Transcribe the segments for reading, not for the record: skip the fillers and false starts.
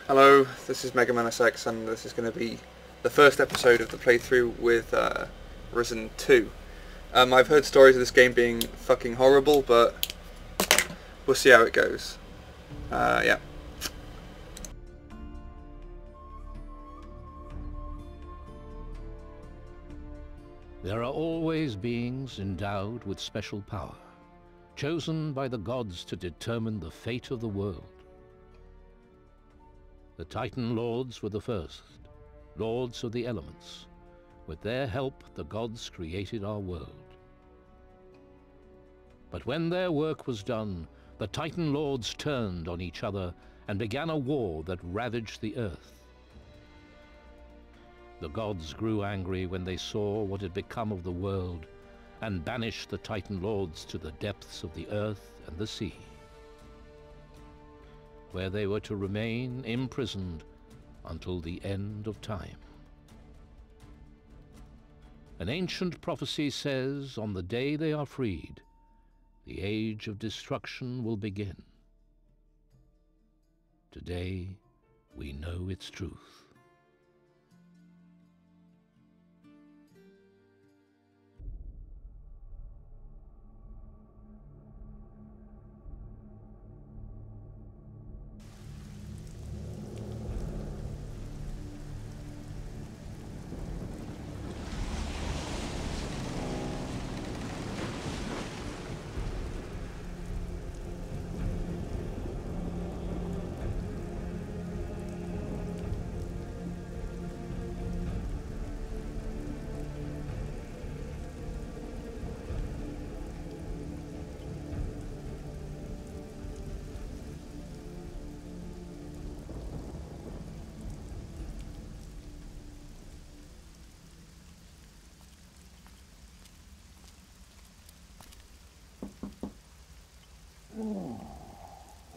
Hello, this is Mega Man SX, and this is going to be the first episode of the playthrough with Risen 2. I've heard stories of this game being fucking horrible, but we'll see how it goes. Yeah. There are always beings endowed with special power, chosen by the gods to determine the fate of the world. The Titan Lords were the first, lords of the elements. With their help, the gods created our world. But when their work was done, the Titan Lords turned on each other and began a war that ravaged the earth. The gods grew angry when they saw what had become of the world and banished the Titan Lords to the depths of the earth and the sea, where they were to remain imprisoned until the end of time. An ancient prophecy says, on the day they are freed, the age of destruction will begin. Today, we know its truth.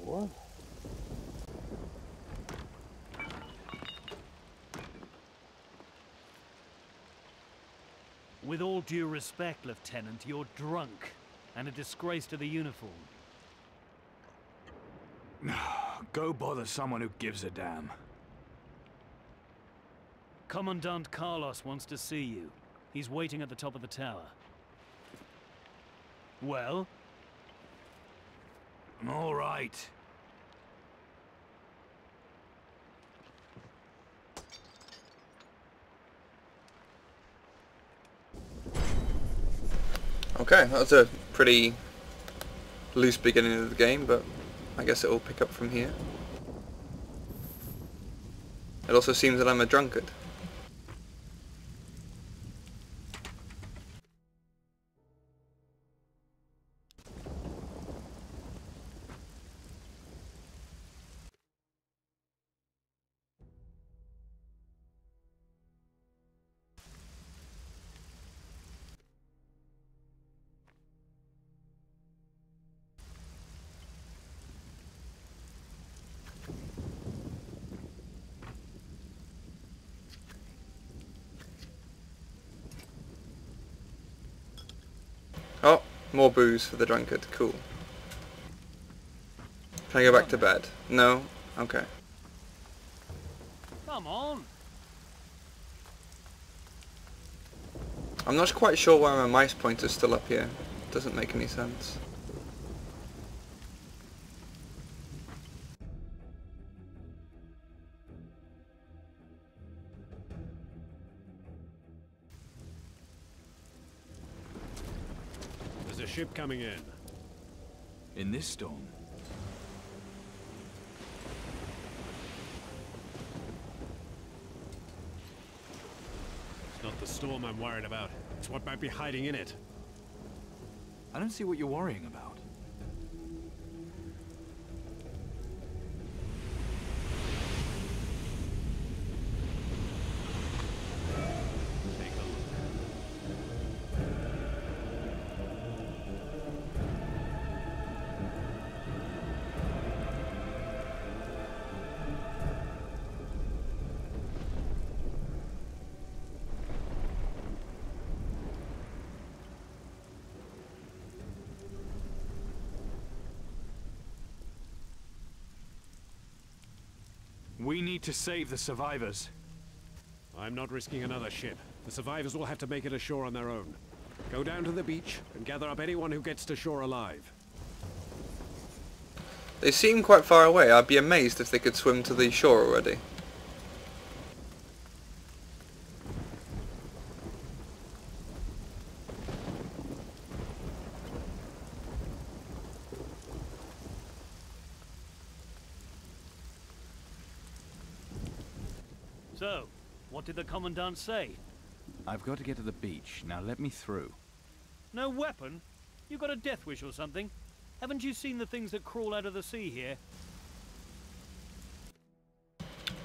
What? With all due respect, Lieutenant, you're drunk and a disgrace to the uniform. Go bother someone who gives a damn. Commandant Carlos wants to see you. He's waiting at the top of the tower. Well? All right. Okay, that was a pretty loose beginning of the game, but I guess it will pick up from here. It also seems that I'm a drunkard. Oh, more booze for the drunkard. Cool. Can I go back to bed? No? Okay. Come on! I'm not quite sure why my mouse pointer's still up here. Doesn't make any sense. There's a ship coming in. In this storm? It's not the storm I'm worried about. It's what might be hiding in it. I don't see what you're worrying about. Take a look. We need to save the survivors. I'm not risking another ship. The survivors will have to make it ashore on their own. Go down to the beach and gather up anyone who gets to shore alive. They seem quite far away. I'd be amazed if they could swim to the shore already. So, what did the Commandant say? I've got to get to the beach. Now let me through. No weapon? You got a death wish or something? Haven't you seen the things that crawl out of the sea here?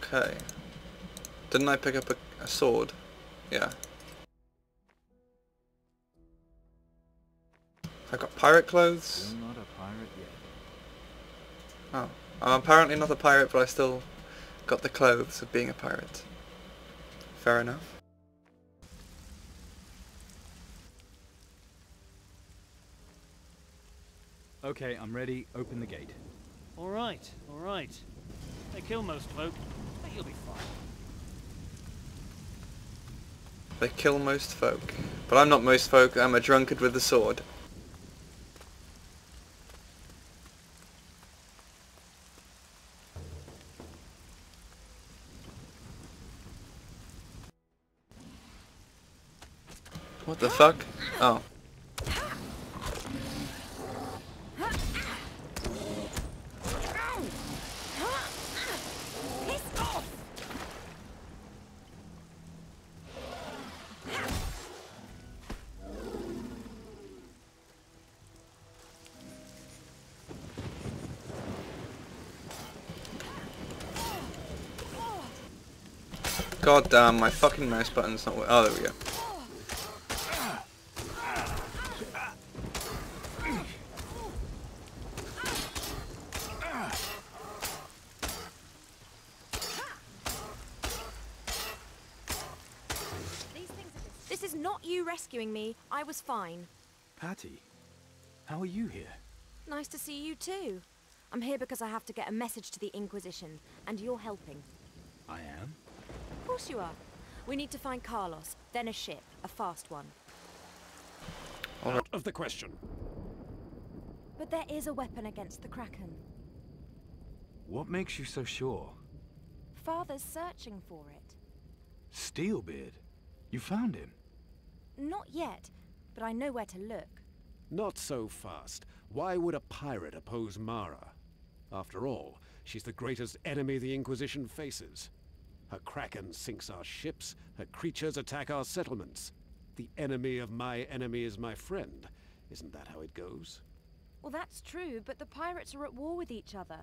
Okay. Didn't I pick up a sword? Yeah. I got pirate clothes. Still not a pirate yet. Oh. I'm apparently not a pirate, but I still got the clothes of being a pirate. Fair enough. Okay, I'm ready. Open the gate. All right, all right. They kill most folk, but you'll be fine. They kill most folk. But I'm not most folk, I'm a drunkard with a sword. What the fuck? Oh. God damn, my fucking mouse button's not working. Oh, there we go. This is not you rescuing me. I was fine. Patty, how are you here? Nice to see you too. I'm here because I have to get a message to the Inquisition, and you're helping. I am? Of course you are. We need to find Carlos, then a ship, a fast one. Out of the question. But there is a weapon against the Kraken. What makes you so sure? Father's searching for it. Steelbeard? You found him? Not yet, but I know where to look. Not so fast. Why would a pirate oppose Mara? After all, she's the greatest enemy the Inquisition faces. Her kraken sinks our ships, her creatures attack our settlements. The enemy of my enemy is my friend. Isn't that how it goes? Well, that's true, but the pirates are at war with each other.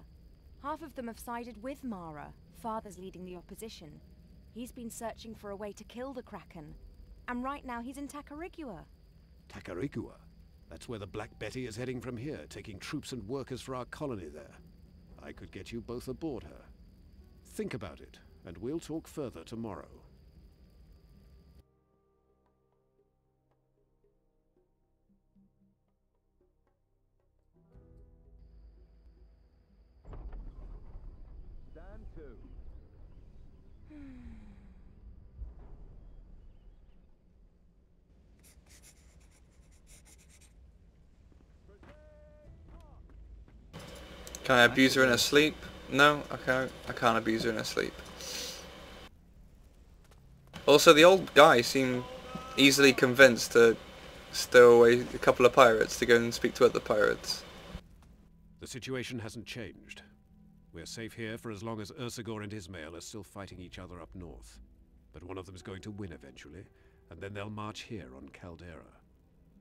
Half of them have sided with Mara. Father's leading the opposition. He's been searching for a way to kill the Kraken. And right now he's in Tacarigua. Tacarigua? That's where the Black Betty is heading from here, taking troops and workers for our colony there. I could get you both aboard her. Think about it, and we'll talk further tomorrow. Stand to. Can I abuse her in her sleep? No, I can't abuse her in her sleep. Also, the old guy seemed easily convinced to stow away a couple of pirates to go and speak to other pirates. The situation hasn't changed. We're safe here for as long as Ursagor and Ismail are still fighting each other up north. But one of them is going to win eventually, and then they'll march here on Caldera.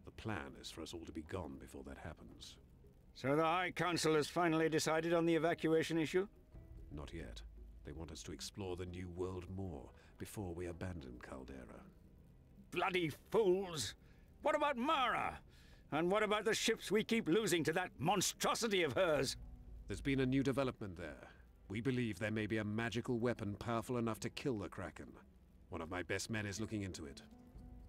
The plan is for us all to be gone before that happens. So the High Council has finally decided on the evacuation issue? Not yet. They want us to explore the New World more before we abandon Caldera. Bloody fools! What about Mara? And what about the ships we keep losing to that monstrosity of hers? There's been a new development there. We believe there may be a magical weapon powerful enough to kill the Kraken. One of my best men is looking into it.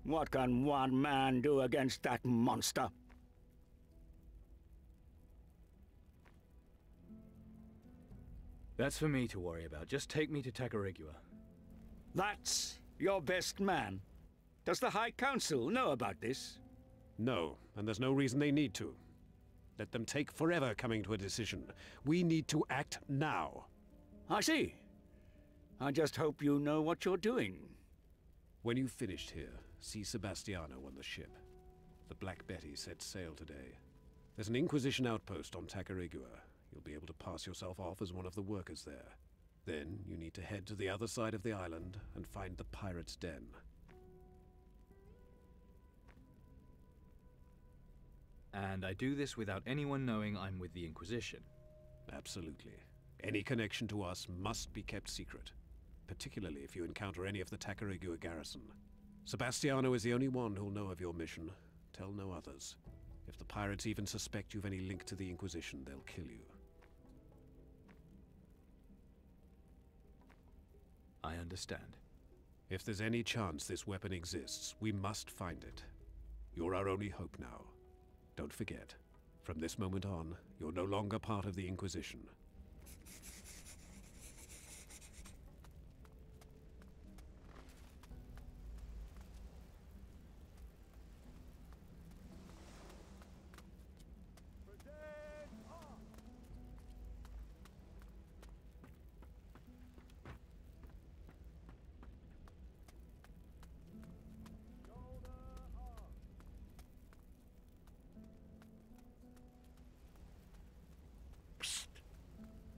What can one man do against that monster? That's for me to worry about. Just take me to Tacarigua. That's your best man? Does the High Council know about this? No, and there's no reason they need to. Let them take forever coming to a decision. We need to act now. I see. I just hope you know what you're doing. When you've finished here, see Sebastiano on the ship. The Black Betty sets sail today. There's an Inquisition outpost on Tacarigua. You'll be able to pass yourself off as one of the workers there. Then you need to head to the other side of the island and find the pirate's den. And I do this without anyone knowing I'm with the Inquisition. Absolutely. Any connection to us must be kept secret, particularly if you encounter any of the Tacarigua garrison. Sebastiano is the only one who'll know of your mission. Tell no others. If the pirates even suspect you've any link to the Inquisition, they'll kill you. I understand. If there's any chance this weapon exists, we must find it. You're our only hope now. Don't forget, from this moment on, you're no longer part of the Inquisition.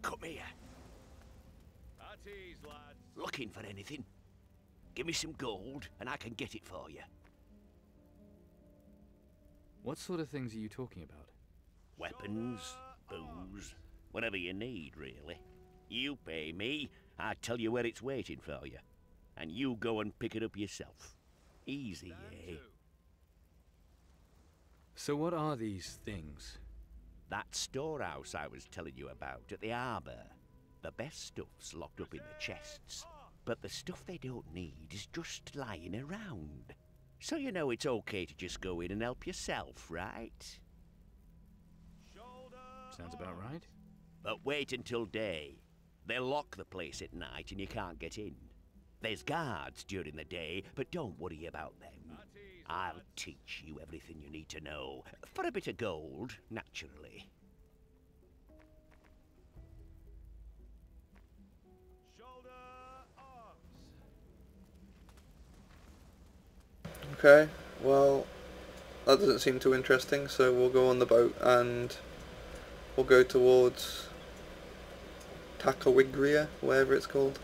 Come here. At ease, lads. Looking for anything? Give me some gold, and I can get it for you. What sort of things are you talking about? Weapons, booze, whatever you need, really. You pay me, I tell you where it's waiting for you. And you go and pick it up yourself. Easy, eh? So what are these things? That storehouse I was telling you about at the harbour. The best stuff's locked up in the chests. But the stuff they don't need is just lying around. So you know it's okay to just go in and help yourself, right? Sounds about right. But wait until day. They'll lock the place at night and you can't get in. There's guards during the day, but don't worry about them. I'll teach you everything you need to know. For a bit of gold, naturally. Okay, well, that doesn't seem too interesting, so we'll go on the boat and we'll go towards Tacarigua, whatever it's called.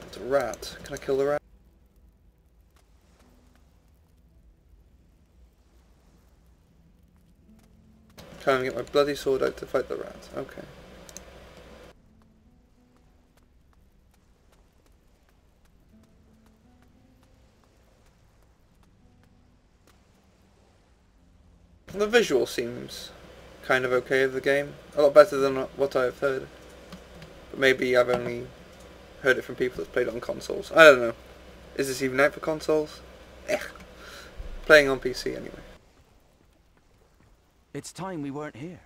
It's a rat. Can I kill the rat? Can't even get my bloody sword out to fight the rat. Okay. The visual seems kind of okay of the game. A lot better than what I've heard. But maybe I've only heard it from people that's played it on consoles. I don't know. Is this even out for consoles? Playing on PC anyway. It's time we weren't here.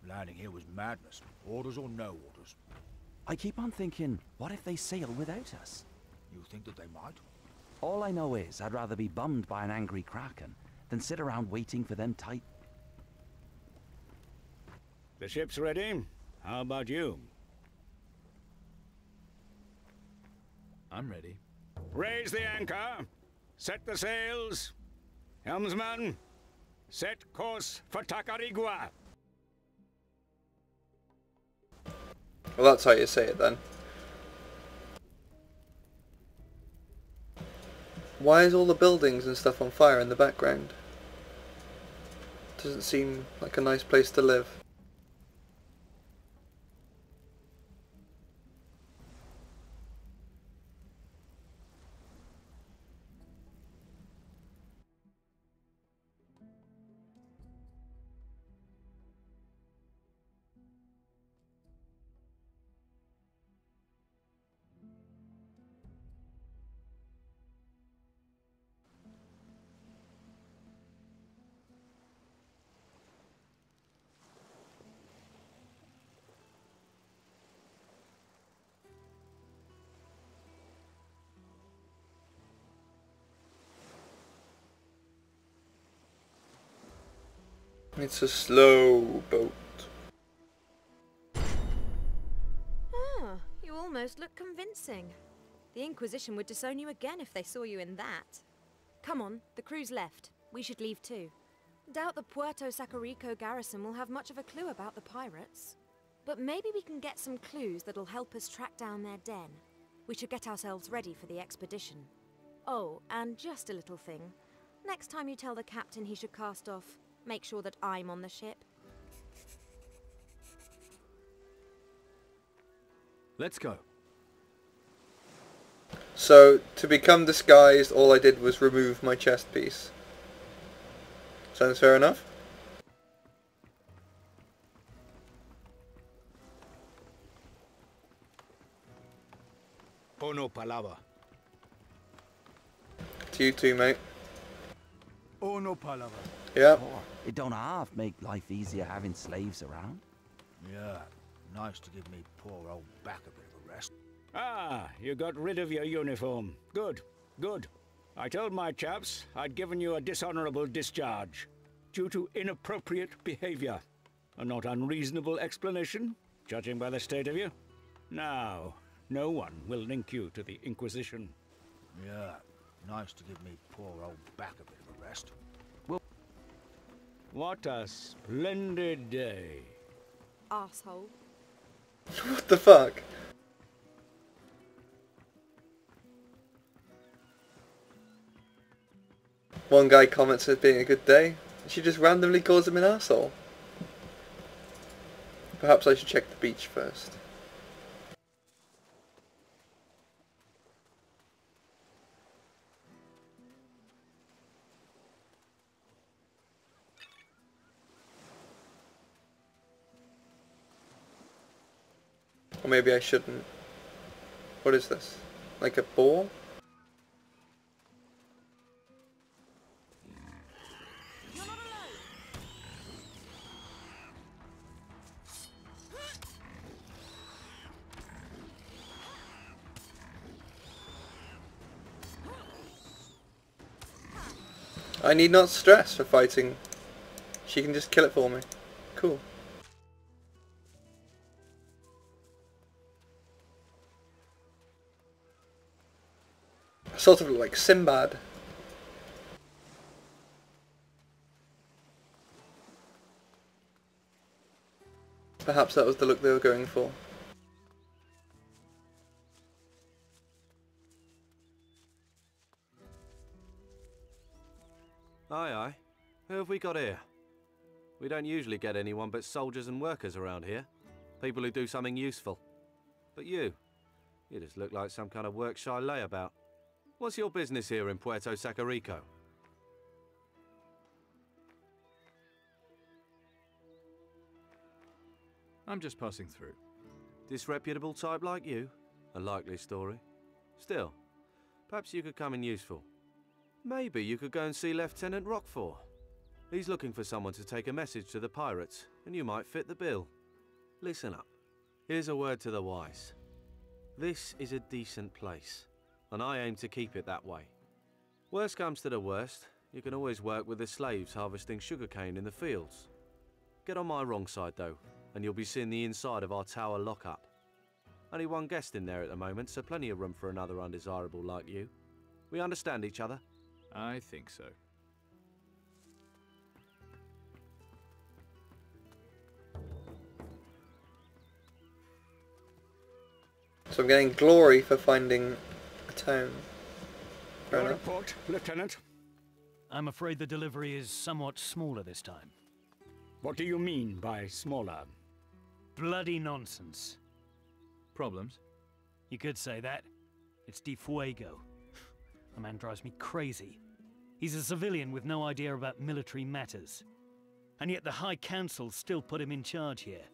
Landing here was madness. Orders or no orders. I keep on thinking, what if they sail without us? You think that they might? All I know is I'd rather be bummed by an angry kraken than sit around waiting for them tight. The ship's ready. How about you? I'm ready. Raise the anchor. Set the sails. Helmsman, set course for Tacarigua. Well, that's how you say it then. Why is all the buildings and stuff on fire in the background? Doesn't seem like a nice place to live. It's a slow boat. Ah, you almost look convincing. The Inquisition would disown you again if they saw you in that. Come on, the crew's left. We should leave too. Doubt the Puerto Sacarico garrison will have much of a clue about the pirates. But maybe we can get some clues that'll help us track down their den. We should get ourselves ready for the expedition. Oh, and just a little thing. Next time you tell the captain he should cast off, make sure that I'm on the ship. Let's go. So, to become disguised, all I did was remove my chest piece. Sounds fair enough? Oh no, palava. To you too, mate. Oh no, palava. Yeah. Oh, it don't half make life easier having slaves around. Yeah, nice to give me poor old back a bit of a rest. Ah, you got rid of your uniform. Good, good. I told my chaps I'd given you a dishonorable discharge due to inappropriate behavior. A not unreasonable explanation, judging by the state of you. Now, no one will link you to the Inquisition. Yeah, nice to give me poor old back a bit of a rest. What a splendid day. Arsehole. What the fuck? One guy comments it being a good day, and she just randomly calls him an asshole. Perhaps I should check the beach first. Or maybe I shouldn't. What is this? Like a ball? I need not stress for fighting. She can just kill it for me. Cool. Sort of like Sinbad. Perhaps that was the look they were going for. Aye, aye. Who have we got here? We don't usually get anyone but soldiers and workers around here. People who do something useful. But you just look like some kind of work-shy layabout. What's your business here in Puerto Sacarico? I'm just passing through. Disreputable type like you? A likely story. Still, perhaps you could come in useful. Maybe you could go and see Lieutenant Roquefort. He's looking for someone to take a message to the pirates, and you might fit the bill. Listen up. Here's a word to the wise. This is a decent place, and I aim to keep it that way. Worst comes to the worst, you can always work with the slaves harvesting sugarcane in the fields. Get on my wrong side though, and you'll be seeing the inside of our tower lockup. Only one guest in there at the moment, so plenty of room for another undesirable like you. We understand each other? I think so. So I'm getting glory for finding a town. Fair Your enough. report, Lieutenant. I'm afraid the delivery is somewhat smaller this time. What do you mean by smaller? Bloody nonsense. Problems? You could say that. It's de fuego. The man drives me crazy. He's a civilian with no idea about military matters. And yet the High Council still put him in charge here.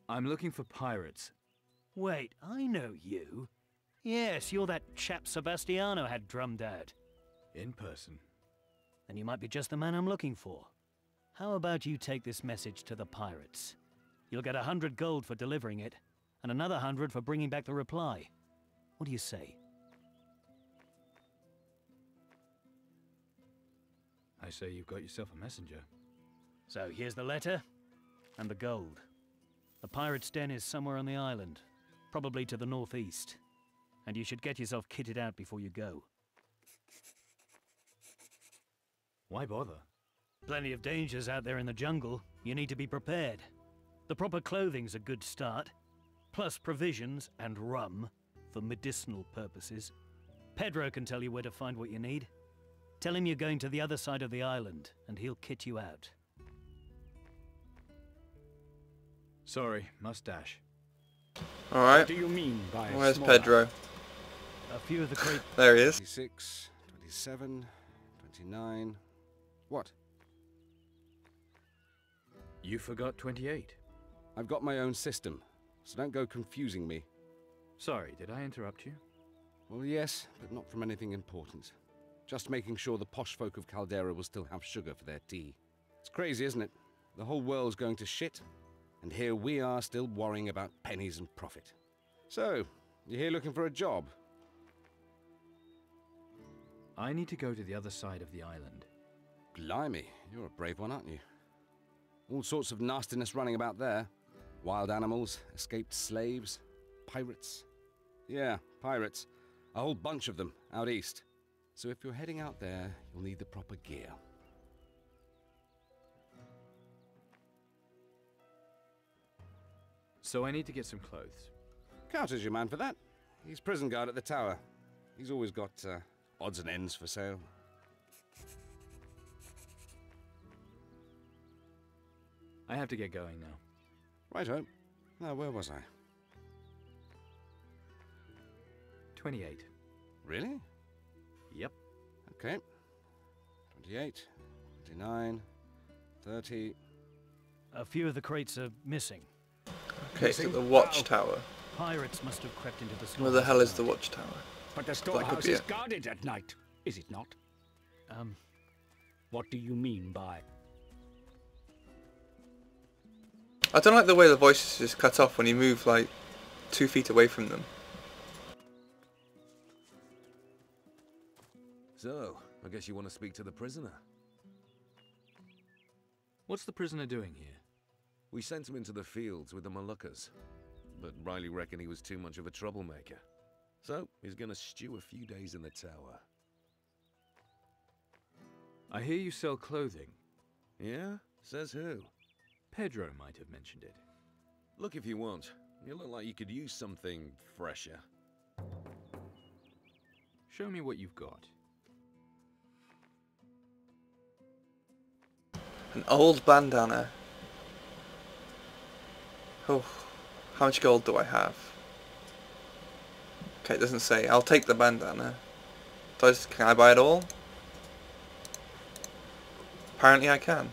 I'm looking for pirates. Wait, I know you. Yes, you're that chap Sebastiano had drummed out. In person. Then you might be just the man I'm looking for. How about you take this message to the pirates? You'll get 100 gold for delivering it, and another 100 for bringing back the reply. What do you say? I say you've got yourself a messenger. So here's the letter and the gold. The pirate's den is somewhere on the island, probably to the northeast. And you should get yourself kitted out before you go. Why bother? Plenty of dangers out there in the jungle. You need to be prepared. The proper clothing's a good start, plus provisions and rum for medicinal purposes. Pedro can tell you where to find what you need. Tell him you're going to the other side of the island, and he'll kit you out. Sorry, must dash. Alright. What do you mean by Where's smaller? Pedro? A few of the great... There he is. 26, 27, 29... What? You forgot 28. I've got my own system, so don't go confusing me. Sorry, did I interrupt you? Well, yes, but not from anything important. Just making sure the posh folk of Caldera will still have sugar for their tea. It's crazy, isn't it? The whole world's going to shit, and here we are still worrying about pennies and profit. So, you're here looking for a job? I need to go to the other side of the island. Blimey, you're a brave one, aren't you? All sorts of nastiness running about there. Wild animals, escaped slaves, pirates. Yeah, pirates. A whole bunch of them, out east. So if you're heading out there, you'll need the proper gear. So I need to get some clothes. Carter's your man for that. He's prison guard at the tower. He's always got odds and ends for sale. I have to get going now. Righto. Now, where was I? 28. Really? Yep. Okay. 28, 29, 30... A few of the crates are missing. Okay, so the watchtower. Pirates must have crept into the store. Where the hell is the watchtower? But the That could storehouse be is it. guarded at night, is it not? What do you mean by... I don't like the way the voices just cut off when you move like 2 feet away from them. So, I guess you want to speak to the prisoner? What's the prisoner doing here? We sent him into the fields with the Moluccas, but Riley reckoned he was too much of a troublemaker. So, he's gonna stew a few days in the tower. I hear you sell clothing. Yeah? Says who? Pedro might have mentioned it. Look if you want. You look like you could use something fresher. Show me what you've got. An old bandana. Oh, how much gold do I have? Okay, it doesn't say. I'll take the bandana. Can I buy it all? Apparently I can.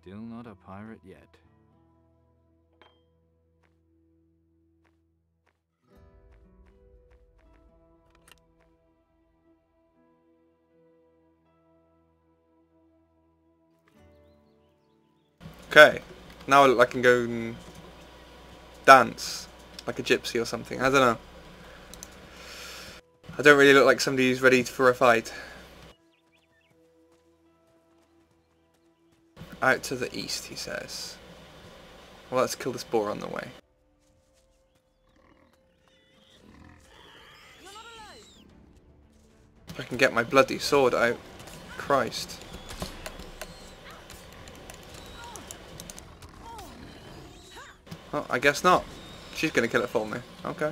Still not a pirate yet. Okay, now I can go and dance like a gypsy or something. I don't know. I don't really look like somebody who's ready for a fight. Out to the east, he says. Well, let's kill this boar on the way. If I can get my bloody sword out. Christ. Oh, I guess not. She's gonna kill it for me. Okay.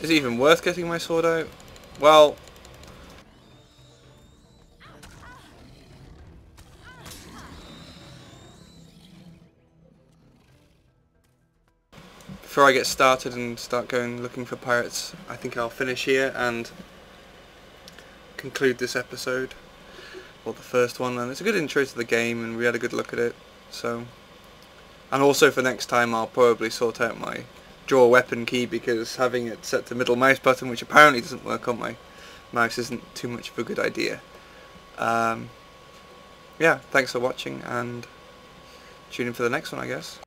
Is it even worth getting my sword out? Well... before I get started and start going looking for pirates, I think I'll finish here and conclude this episode. Well, the first one, and it's a good intro to the game and we had a good look at it, so... and also for next time I'll probably sort out my draw weapon key, because having it set to middle mouse button, which apparently doesn't work on my mouse, isn't too much of a good idea. Yeah, thanks for watching and tune in for the next one, I guess.